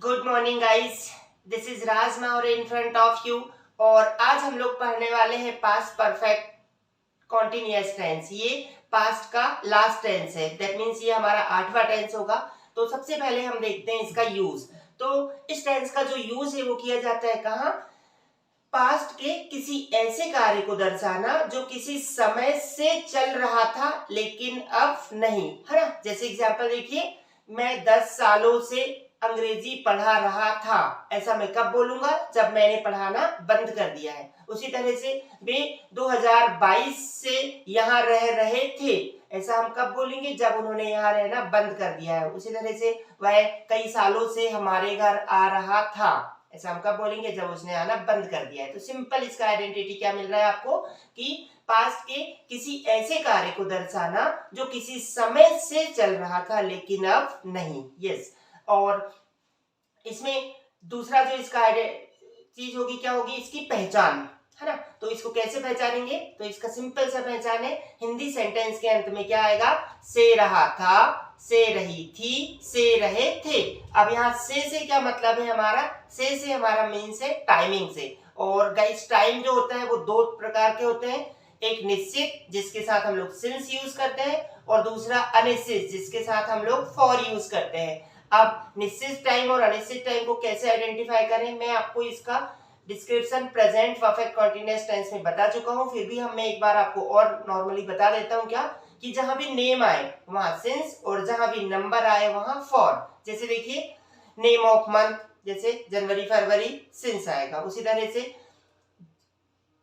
Good morning guys, this is Raj Mahaur in front of you. और आज हम लोग पढ़ने वाले हैं पास्ट परफेक्ट कॉन्टिन्यूअस टेंस। ये पास्ट का लास्ट टेंस है, दैट मीन्स ये हमारा 8वां टेंस होगा। तो सबसे पहले हम देखते हैं इसका यूज। तो इस टेंस का जो यूज है वो किया जाता है कहाँ? पास्ट के किसी ऐसे कार्य को दर्शाना जो किसी समय से चल रहा था लेकिन अब नहीं, है ना। जैसे एग्जांपल देखिए, मैं 10 सालों से अंग्रेजी पढ़ा रहा था। ऐसा मैं कब बोलूंगा? जब मैंने पढ़ाना बंद कर दिया है। उसी तरह से वे 2022 से यहाँ रह रहे थे। ऐसा हम कब बोलेंगे? जब उन्होंने यहाँ रहना बंद कर दिया है। उसी तरह से वह कई सालों से हमारे घर आ रहा था। ऐसा हम कब बोलेंगे? जब उसने आना बंद कर दिया है। तो सिंपल इसका आइडेंटिटी क्या मिल रहा है आपको कि पास्ट के किसी ऐसे कार्य को दर्शाना जो किसी समय से चल रहा था लेकिन अब नहीं। यस। और इसमें दूसरा जो इसका चीज होगी, क्या होगी? इसकी पहचान, है ना। तो इसको कैसे पहचानेंगे? तो इसका सिंपल सा पहचान है, हिंदी सेंटेंस के अंत में क्या आएगा? से रहा था, से रही थी, से रहे थे। अब यहाँ से क्या मतलब है हमारा? से हमारा मीन्स है टाइमिंग से। और गाइस टाइम जो होता है वो दो प्रकार के होते हैं, एक निश्चित जिसके साथ हम लोग सिंस यूज करते हैं, और दूसरा अनिश्चित जिसके साथ हम लोग फॉर यूज करते हैं। अब निश्चित टाइम और अनिश्चित टाइम को कैसे आइडेंटिफाई करें, मैं आपको इसका description present perfect continuous tense में बता चुका हूं। फिर भी हम मैं एक बार आपको और नॉर्मली बता देता हूं, क्या कि जहां भी नेम आए वहां सिंस, और जहां भी नंबर आए वहां फॉर। जैसे देखिए, नेम ऑफ मंथ, जैसे जनवरी फरवरी, सिंस आएगा। उसी तरह से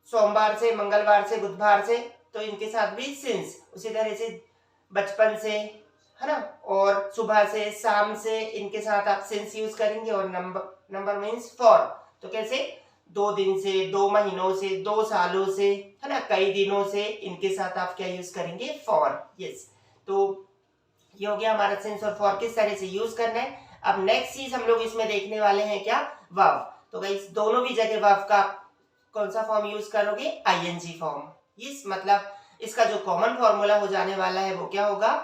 सोमवार से, मंगलवार से, बुधवार से, तो इनके साथ भी सिंस। उसी तरह से बचपन से, है ना, और सुबह से, शाम से, इनके साथ आप सिंस यूज करेंगे। और नंबर मीन्स फॉर। तो कैसे? 2 दिन से, 2 महीनों से, 2 सालों से, है ना, कई दिनों से, इनके साथ आप क्या यूज करेंगे? फॉर। यस। तो ये हो गया हमारा सिंस और फॉर किस तरह से यूज करना है। अब नेक्स्ट चीज हम लोग इसमें देखने वाले हैं, क्या? वर्ब। तो गाइस दोनों भी जगह वर्ब का कौन सा फॉर्म यूज करोगे? ING form. यस, मतलब इसका जो कॉमन फॉर्मूला हो जाने वाला है वो क्या होगा?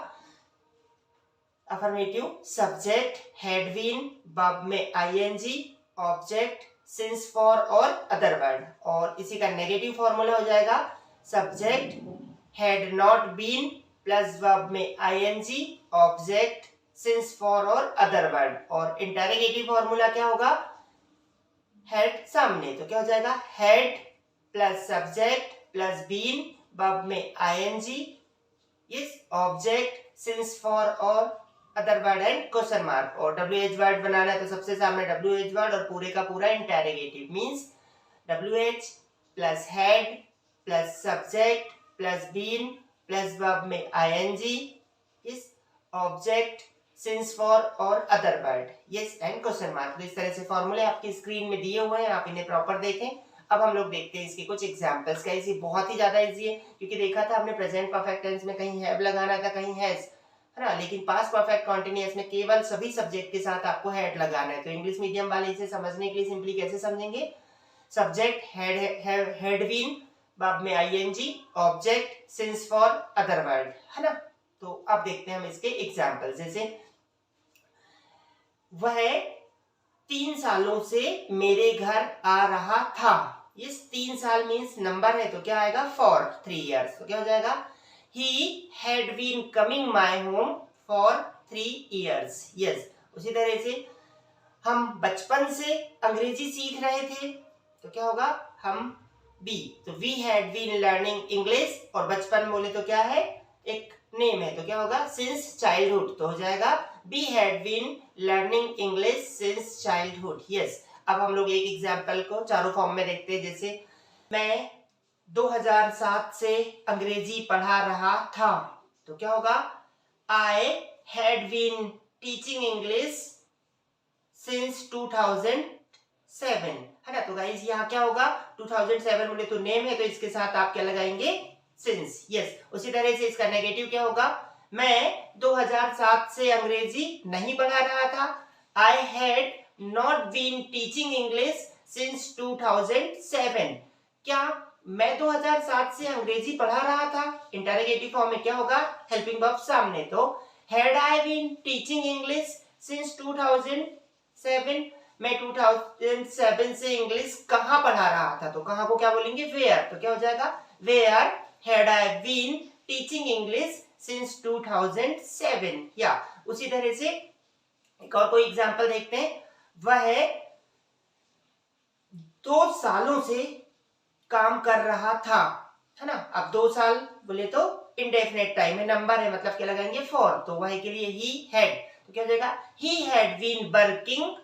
Affirmative subject had been, verb में आईएनजी, ऑब्जेक्ट सिंस फॉर और अदर वर्ड। और इसी का नेगेटिव फॉर्मूला हो जाएगा subject had not been plus verb में आईएनजी, ऑब्जेक्ट सिंस फॉर और अदर वर्ड। और इंटरोगेटिव फॉर्मूला क्या होगा? हैड सामने, तो क्या हो जाएगा? Had plus subject plus been, verb में आईएनजी, इस ऑब्जेक्ट सिंस फॉर और other word and question mark. और WH वर्ड बनाना है तो सबसे सामने WH वर्ड और पूरे का पूरा interrogative means WH plus had plus subject plus been plus verb में आईएनजी, इस ऑब्जेक्ट सिंस फॉर और other word, yes, and question mark. तो इस तरह से फॉर्मूले आपकी स्क्रीन में दिए हुए हैं, आप इन्हें प्रॉपर देखें। अब हम लोग देखते हैं इसके कुछ एग्जांपल्स का। इसी बहुत ही ज्यादा इजी है, क्योंकि देखा था हमने प्रेजेंट परफेक्ट टेंस में कहीं हैव लगाना था, कहीं हैज, है ना। लेकिन पास्ट परफेक्ट कंटीन्यूअस में केवल सभी सब्जेक्ट के साथ आपको हैड लगाना है। तो इंग्लिश मीडियम वाले इसे समझने के लिए सिंपली कैसे समझेंगे? सब्जेक्ट हैड बीन, वर्ब में ING, object since for other word, है ना। तो अब देखते हैं हम इसके एग्जांपल। जैसे वह 3 सालों से मेरे घर आ रहा था। ये 3 साल मीन्स नंबर है तो क्या आएगा? For 3 years। तो क्या हो जाएगा? He had been coming my home for 3 years। Yes. उसी तरह से हम बचपन से अंग्रेजी सीख रहे थे तो क्या होगा? हम बी, तो we had been learning English, और बचपन बोले तो क्या है? एक नेम है, तो क्या होगा? Since childhood. तो हो जाएगा we had been learning English since childhood. Yes. अब हम लोग एक एग्जांपल को चारों फॉर्म में देखते हैं। जैसे मैं 2007 से अंग्रेजी पढ़ा रहा था, तो क्या होगा? I had been teaching English since 2007, है ना। तो गाइस यहाँ क्या होगा? 2007 बोले तो नेम है, तो इसके साथ आप क्या लगाएंगे? सिंस। यस। उसी तरह से इसका नेगेटिव क्या होगा? मैं 2007 से अंग्रेजी नहीं पढ़ा रहा था। I had not been teaching English since 2007। क्या मैं 2007 से अंग्रेजी पढ़ा रहा था? इंटरोगेटिव फॉर्म में क्या होगा? हेल्पिंग वर्ब सामने, तो had I been teaching English since 2007, 7। मैं 2007 से इंग्लिश कहाँ पढ़ा रहा था, तो कहाँ को क्या बोलेंगे, वेयर। तो क्या हो जाएगा, where had I been teaching English since 2007। या उसी तरह से एक और कोई एग्जांपल देखते हैं। वह 2 सालों से काम कर रहा था, है ना। अब 2 साल बोले तो इंडेफिनेट टाइम है, नंबर है, मतलब क्या लगाएंगे, फॉर। तो वह के लिए ही हैड, तो क्या हो जाएगा, he had been working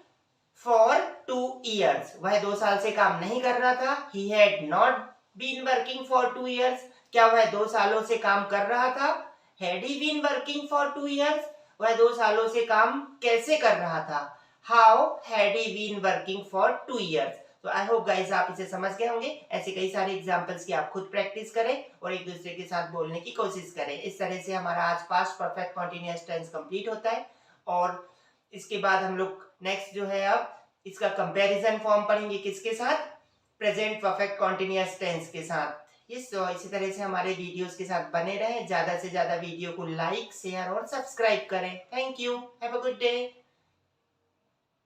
for 2 years। वह 2 साल से काम नहीं कर रहा था। He had not been working for 2 years। क्या वह 2 सालों से काम कर रहा था, had he been working for 2 years। वह 2 सालों से काम कैसे कर रहा था, how had he been working for 2 years। तो आई होप गाइस आप इसे समझ गए होंगे। ऐसे कई सारे एग्जांपल्स की आप खुद प्रैक्टिस करें और एक दूसरे के साथ बोलने की कोशिश करें। इस तरह से हमारा आज past perfect continuous tense complete होता है। और इसके बाद हम लोग नेक्स्ट जो है अब इसका कंपैरिजन फॉर्म पढ़ेंगे, किसके साथ, प्रेजेंट परफेक्ट कंटीन्यूअस टेंस के साथ। इसी तरह से हमारे वीडियोस के साथ बने रहें। ज्यादा से ज्यादा वीडियो को लाइक, शेयर और सब्सक्राइब करें। Thank you, have a good day.